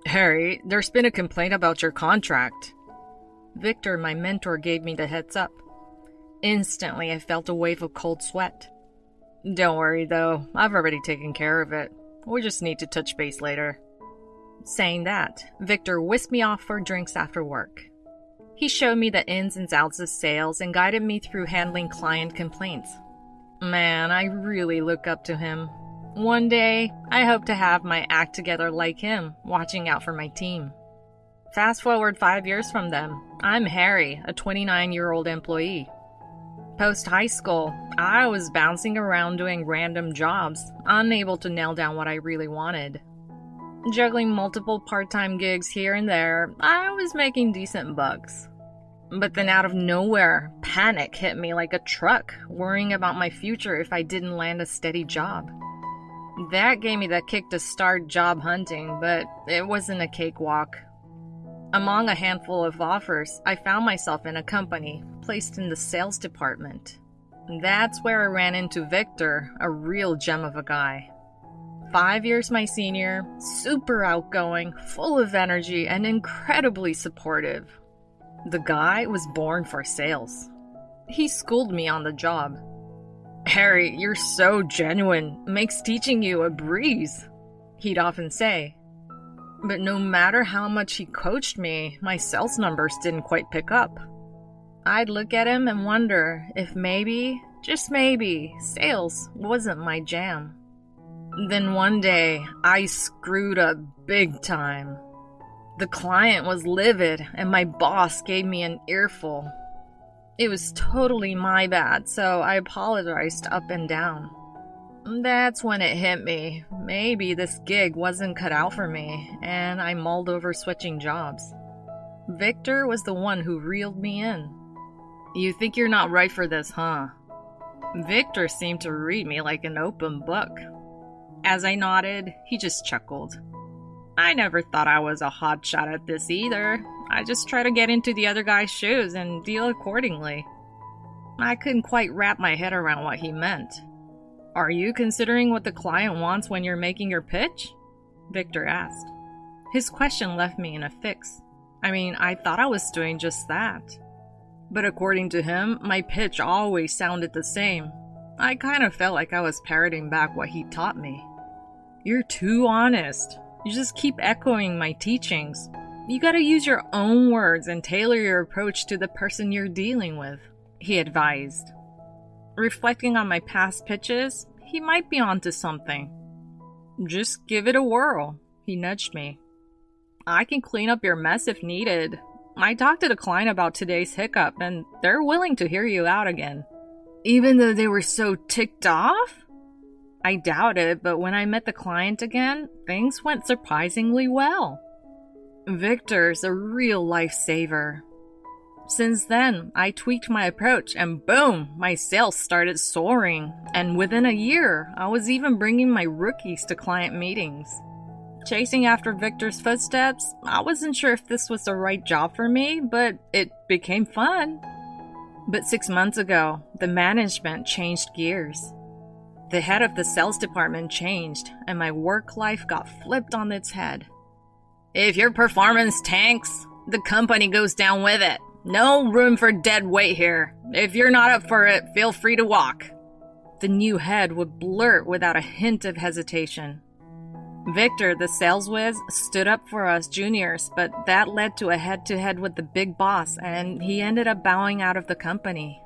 Harry, there's been a complaint about your contract. Victor, my mentor, gave me the heads up. Instantly, I felt a wave of cold sweat. Don't worry, though. I've already taken care of it. We just need to touch base later. Saying that, Victor whisked me off for drinks after work. He showed me the ins and outs of sales and guided me through handling client complaints. Man, I really look up to him. One day, I hope to have my act together like him, watching out for my team. Fast forward 5 years from then, I'm Harry, a 29-year-old employee. Post-high school, I was bouncing around doing random jobs, unable to nail down what I really wanted. Juggling multiple part-time gigs here and there, I was making decent bucks. But then out of nowhere, panic hit me like a truck, worrying about my future if I didn't land a steady job. That gave me the kick to start job hunting, but it wasn't a cakewalk. Among a handful of offers, I found myself in a company, placed in the sales department. That's where I ran into Victor, a real gem of a guy. 5 years my senior, super outgoing, full of energy, and incredibly supportive. The guy was born for sales. He schooled me on the job. Harry, you're so genuine, makes teaching you a breeze, he'd often say. But no matter how much he coached me, my sales numbers didn't quite pick up. I'd look at him and wonder if maybe, just maybe, sales wasn't my jam. Then one day, I screwed up big time. The client was livid, and my boss gave me an earful. It was totally my bad, so I apologized up and down. That's when it hit me. Maybe this gig wasn't cut out for me, and I mulled over switching jobs. Victor was the one who reeled me in. You think you're not right for this, huh? Victor seemed to read me like an open book. As I nodded, he just chuckled. I never thought I was a hotshot at this either. I just try to get into the other guy's shoes and deal accordingly. I couldn't quite wrap my head around what he meant. Are you considering what the client wants when you're making your pitch? Victor asked. His question left me in a fix. I thought I was doing just that. But according to him, my pitch always sounded the same. I kind of felt like I was parroting back what he taught me. You're too honest. You just keep echoing my teachings. You gotta use your own words and tailor your approach to the person you're dealing with, he advised. Reflecting on my past pitches, he might be onto something. Just give it a whirl, he nudged me. I can clean up your mess if needed. I talked to the client about today's hiccup, and they're willing to hear you out again. Even though they were so ticked off? I doubt it, but when I met the client again, things went surprisingly well. Victor's a real lifesaver. Since then, I tweaked my approach and boom, my sales started soaring. And within a year, I was even bringing my rookies to client meetings. Chasing after Victor's footsteps, I wasn't sure if this was the right job for me, but it became fun. But 6 months ago, the management changed gears. The head of the sales department changed, and my work life got flipped on its head. If your performance tanks, the company goes down with it. No room for dead weight here. If you're not up for it, feel free to walk. The new head would blurt without a hint of hesitation. Victor, the sales whiz, stood up for us juniors, but that led to a head-to-head with the big boss, and he ended up bowing out of the company.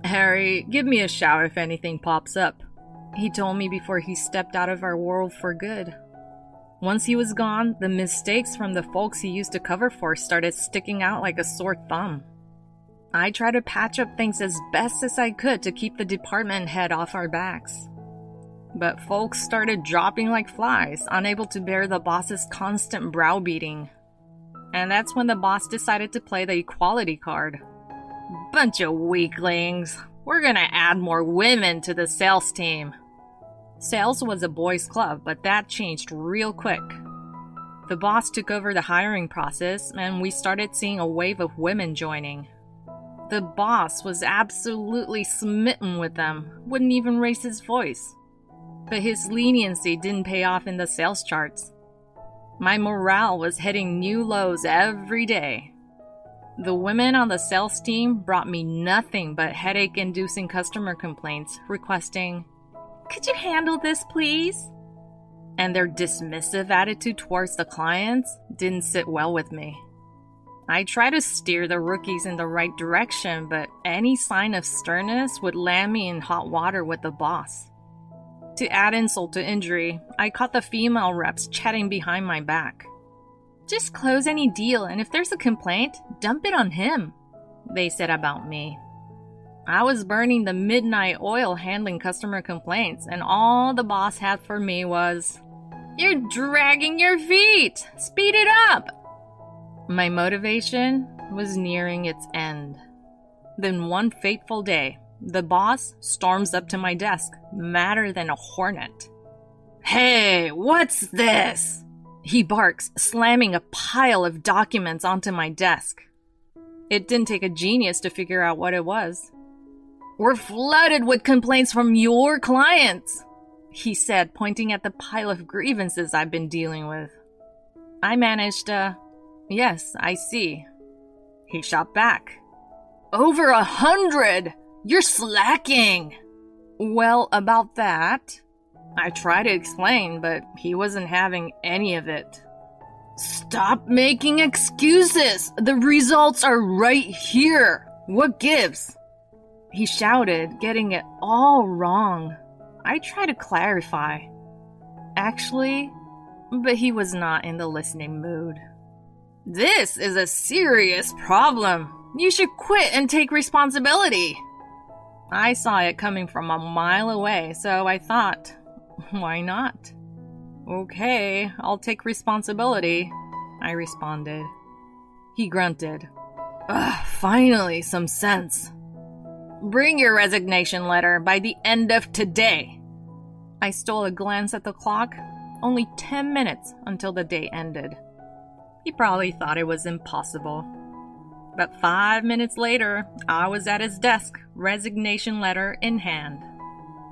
Harry, give me a shout if anything pops up, he told me before he stepped out of our world for good. Once he was gone, the mistakes from the folks he used to cover for started sticking out like a sore thumb. I tried to patch up things as best as I could to keep the department head off our backs. But folks started dropping like flies, unable to bear the boss's constant browbeating. And that's when the boss decided to play the equality card. Bunch of weaklings. We're gonna add more women to the sales team. Sales was a boys' club, but that changed real quick. The boss took over the hiring process, and we started seeing a wave of women joining. The boss was absolutely smitten with them, wouldn't even raise his voice. But his leniency didn't pay off in the sales charts. My morale was hitting new lows every day. The women on the sales team brought me nothing but headache-inducing customer complaints requesting, "Could you handle this, please?" And their dismissive attitude towards the clients didn't sit well with me. I tried to steer the rookies in the right direction, but any sign of sternness would land me in hot water with the boss. To add insult to injury, I caught the female reps chatting behind my back. "Just close any deal, and if there's a complaint, dump it on him," they said about me. I was burning the midnight oil handling customer complaints, and all the boss had for me was, "You're dragging your feet! Speed it up!" My motivation was nearing its end. Then one fateful day, the boss storms up to my desk, madder than a hornet. "Hey, what's this?" he barks, slamming a pile of documents onto my desk. It didn't take a genius to figure out what it was. "We're flooded with complaints from your clients," he said, pointing at the pile of grievances I've been dealing with. I managed "Yes, I see." He shot back, "Over 100! You're slacking!" Well, about that, I tried to explain, but he wasn't having any of it. "Stop making excuses! The results are right here! What gives?" He shouted, getting it all wrong. I tried to clarify. Actually, but he was not in the listening mood. "This is a serious problem. You should quit and take responsibility." I saw it coming from a mile away, so I thought, why not? "Okay, I'll take responsibility," I responded. He grunted. "Ugh, finally some sense. Bring your resignation letter by the end of today." I stole a glance at the clock. Only 10 minutes until the day ended. He probably thought it was impossible. But 5 minutes later, I was at his desk, resignation letter in hand.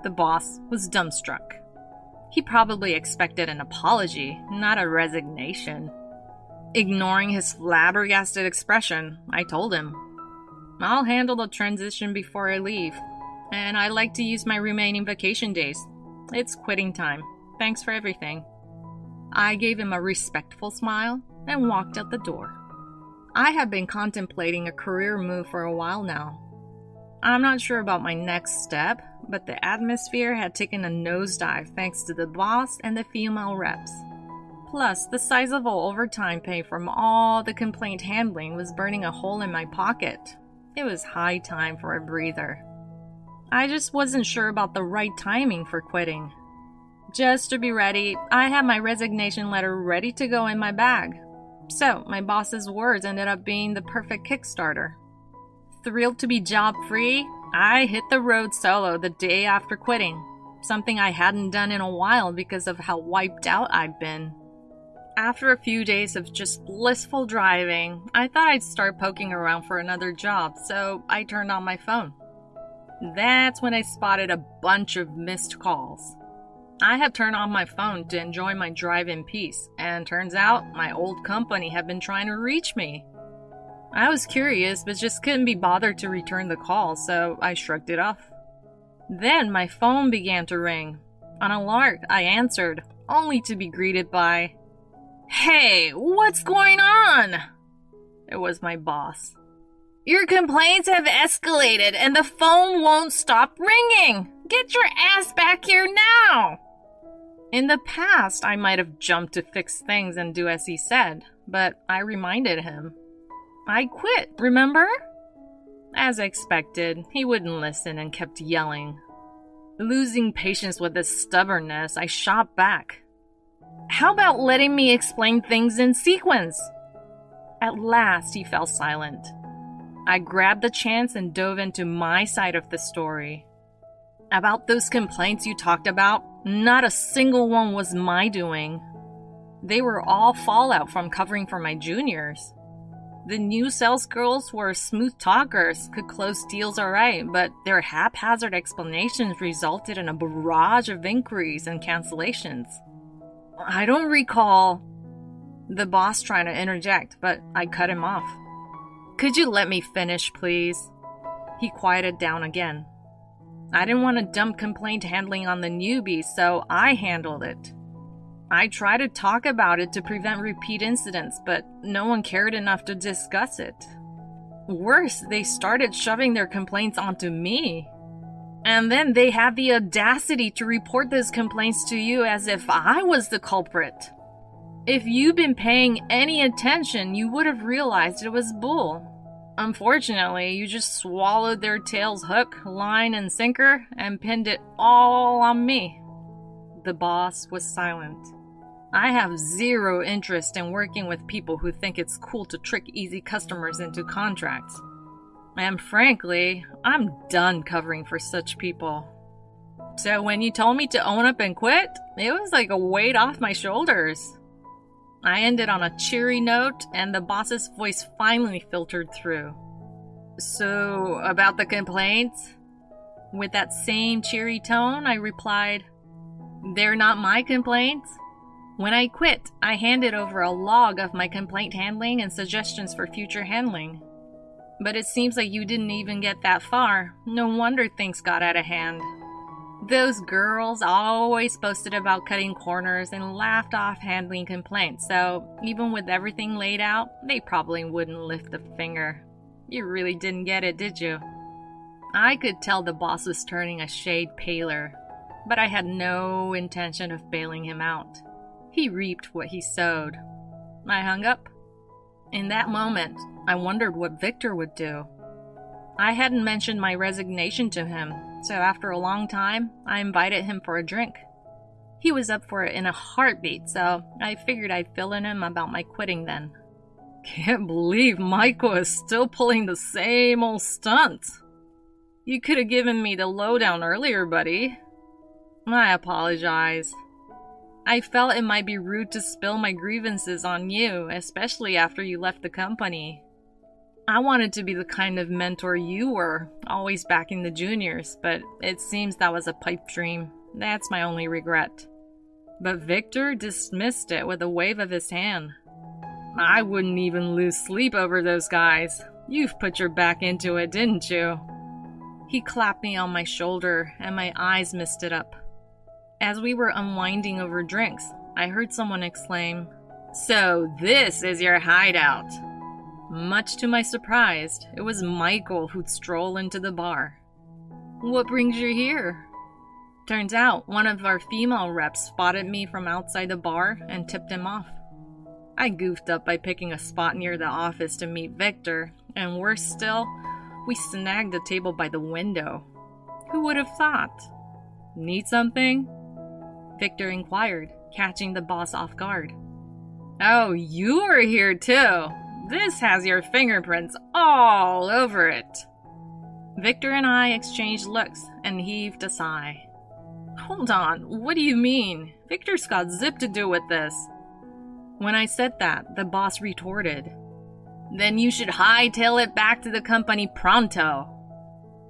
The boss was dumbstruck. He probably expected an apology, not a resignation. Ignoring his flabbergasted expression, I told him, "I'll handle the transition before I leave, and I like to use my remaining vacation days. It's quitting time. Thanks for everything." I gave him a respectful smile and walked out the door. I have been contemplating a career move for a while now. I'm not sure about my next step, but the atmosphere had taken a nosedive thanks to the boss and the female reps. Plus, the sizable overtime pay from all the complaint handling was burning a hole in my pocket. It was high time for a breather. I just wasn't sure about the right timing for quitting. Just to be ready, I had my resignation letter ready to go in my bag. So, my boss's words ended up being the perfect Kickstarter. Thrilled to be job-free, I hit the road solo the day after quitting, something I hadn't done in a while because of how wiped out I'd been. After a few days of just blissful driving, I thought I'd start poking around for another job, so I turned on my phone. That's when I spotted a bunch of missed calls. I had turned on my phone to enjoy my drive in peace, and turns out my old company had been trying to reach me. I was curious, but just couldn't be bothered to return the call, so I shrugged it off. Then my phone began to ring. On a lark, I answered, only to be greeted by, "Hey, what's going on?" It was my boss. "Your complaints have escalated and the phone won't stop ringing. Get your ass back here now." In the past, I might have jumped to fix things and do as he said, but I reminded him. I quit, remember? As I expected, he wouldn't listen and kept yelling. Losing patience with his stubbornness, I shot back. "How about letting me explain things in sequence?" At last, he fell silent. I grabbed the chance and dove into my side of the story. About those complaints you talked about, not a single one was my doing. They were all fallout from covering for my juniors. The new sales girls were smooth talkers, could close deals alright, but their haphazard explanations resulted in a barrage of inquiries and cancellations. I don't recall. The boss tried to interject, but I cut him off. Could you let me finish, please? He quieted down again. I didn't want to dump complaint handling on the newbie, so I handled it. I tried to talk about it to prevent repeat incidents, but no one cared enough to discuss it. Worse, they started shoving their complaints onto me. And then they had the audacity to report those complaints to you as if I was the culprit. If you'd been paying any attention, you would have realized it was bull. Unfortunately, you just swallowed their tails hook, line, and sinker and pinned it all on me. The boss was silent. I have zero interest in working with people who think it's cool to trick easy customers into contracts. And frankly, I'm done covering for such people. So when you told me to own up and quit, it was like a weight off my shoulders. I ended on a cheery note, and the boss's voice finally filtered through. So, about the complaints? With that same cheery tone, I replied, They're not my complaints. When I quit, I handed over a log of my complaint handling and suggestions for future handling. But it seems like you didn't even get that far. No wonder things got out of hand. Those girls always boasted about cutting corners and laughed off handling complaints, so even with everything laid out, they probably wouldn't lift a finger. You really didn't get it, did you? I could tell the boss was turning a shade paler, but I had no intention of bailing him out. He reaped what he sowed. I hung up. In that moment, I wondered what Victor would do. I hadn't mentioned my resignation to him, so after a long time, I invited him for a drink. He was up for it in a heartbeat, so I figured I'd fill in him about my quitting then. Can't believe Michael is still pulling the same old stunt. You could have given me the lowdown earlier, buddy. I apologize. I felt it might be rude to spill my grievances on you, especially after you left the company. I wanted to be the kind of mentor you were, always backing the juniors, but it seems that was a pipe dream. That's my only regret. But Victor dismissed it with a wave of his hand. I wouldn't even lose sleep over those guys. You've put your back into it, didn't you? He clapped me on my shoulder, and my eyes misted up. As we were unwinding over drinks, I heard someone exclaim, "So this is your hideout." Much to my surprise, it was Michael who'd stroll into the bar. "What brings you here?" Turns out one of our female reps spotted me from outside the bar and tipped him off. I goofed up by picking a spot near the office to meet Victor, and worse still, we snagged a table by the window. Who would have thought? Need something? Victor inquired, catching the boss off guard. "Oh, you are here too. This has your fingerprints all over it." Victor and I exchanged looks and heaved a sigh. "Hold on, what do you mean? Victor's got zip to do with this." When I said that, the boss retorted, "Then you should hightail it back to the company pronto."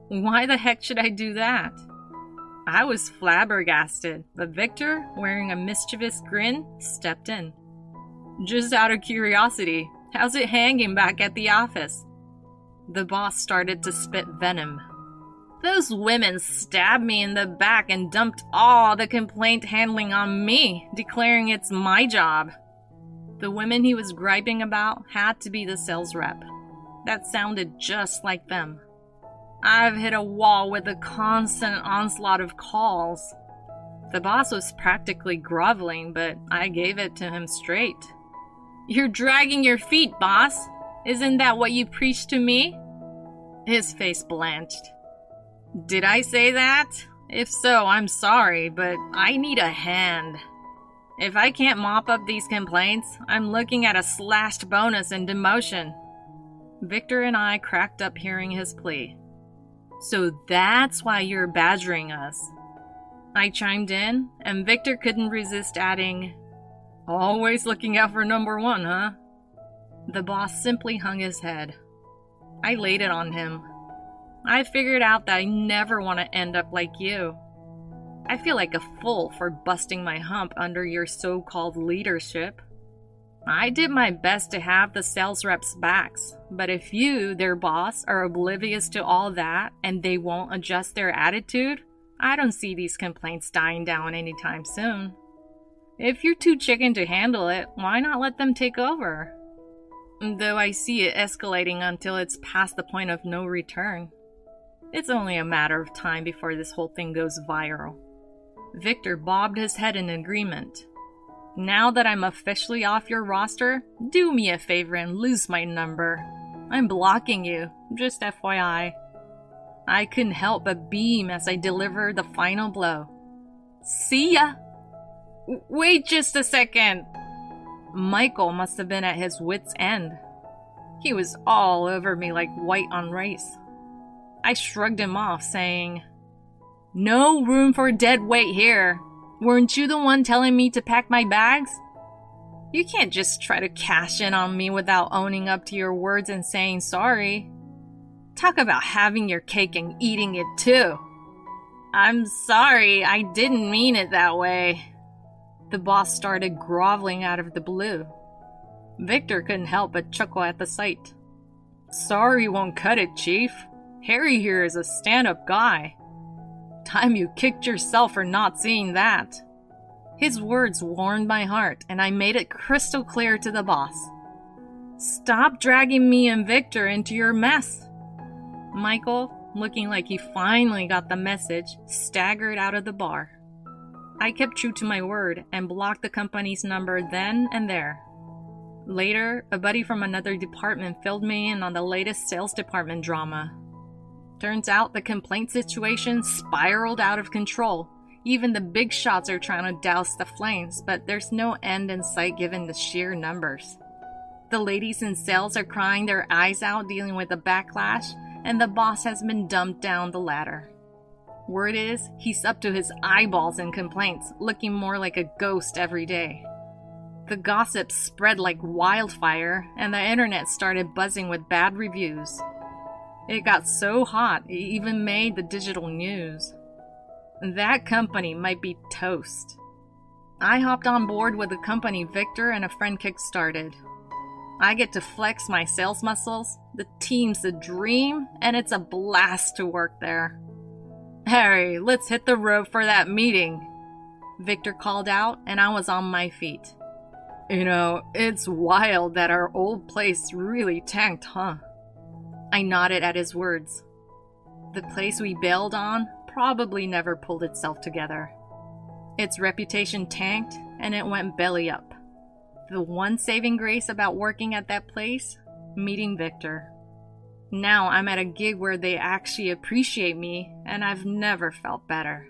Why the heck should I do that? I was flabbergasted, but Victor, wearing a mischievous grin, stepped in. "Just out of curiosity, how's it hanging back at the office?" The boss started to spit venom. "Those women stabbed me in the back and dumped all the complaint handling on me, declaring it's my job." The women he was griping about had to be the sales rep. That sounded just like them. I've hit a wall with a constant onslaught of calls. The boss was practically groveling, but I gave it to him straight. "You're dragging your feet, boss. Isn't that what you preached to me?" His face blanched. "Did I say that? If so, I'm sorry, but I need a hand. If I can't mop up these complaints, I'm looking at a slashed bonus and demotion." Victor and I cracked up hearing his plea. "So that's why you're badgering us." I chimed in, and Victor couldn't resist adding, "Always looking out for number one, huh?" The boss simply hung his head. I laid it on him. I figured out that I never want to end up like you. I feel like a fool for busting my hump under your so-called leadership. I did my best to have the sales reps' backs, but if you, their boss, are oblivious to all that and they won't adjust their attitude, I don't see these complaints dying down anytime soon. If you're too chicken to handle it, why not let them take over? Though I see it escalating until it's past the point of no return. It's only a matter of time before this whole thing goes viral. Victor bobbed his head in agreement. Now that I'm officially off your roster, do me a favor and lose my number. I'm blocking you, just FYI. I couldn't help but beam as I delivered the final blow. See ya! Wait just a second! Michael must have been at his wit's end. He was all over me like white on rice. I shrugged him off, saying, "No room for dead weight here. Weren't you the one telling me to pack my bags? You can't just try to cash in on me without owning up to your words and saying sorry. Talk about having your cake and eating it too. I'm sorry, I didn't mean it that way." The boss started groveling out of the blue. Victor couldn't help but chuckle at the sight. "Sorry won't cut it, Chief. Harry here is a stand-up guy. Time you kicked yourself for not seeing that." His words warmed my heart, and I made it crystal clear to the boss. "Stop dragging me and Victor into your mess." Michael, looking like he finally got the message, staggered out of the bar. I kept true to my word and blocked the company's number then and there. Later, a buddy from another department filled me in on the latest sales department drama. Turns out the complaint situation spiraled out of control. Even the big shots are trying to douse the flames, but there's no end in sight given the sheer numbers. The ladies in sales are crying their eyes out dealing with the backlash, and the boss has been dumped down the ladder. Word is, he's up to his eyeballs in complaints, looking more like a ghost every day. The gossip spread like wildfire, and the internet started buzzing with bad reviews. It got so hot, it even made the digital news. That company might be toast. I hopped on board with a company Victor and a friend kick-started. I get to flex my sales muscles, the team's a dream, and it's a blast to work there. "Harry, let's hit the road for that meeting," Victor called out, and I was on my feet. "You know, it's wild that our old place really tanked, huh?" I nodded at his words. The place we bailed on probably never pulled itself together. Its reputation tanked, and it went belly up. The one saving grace about working at that place? Meeting Victor. Now I'm at a gig where they actually appreciate me, and I've never felt better.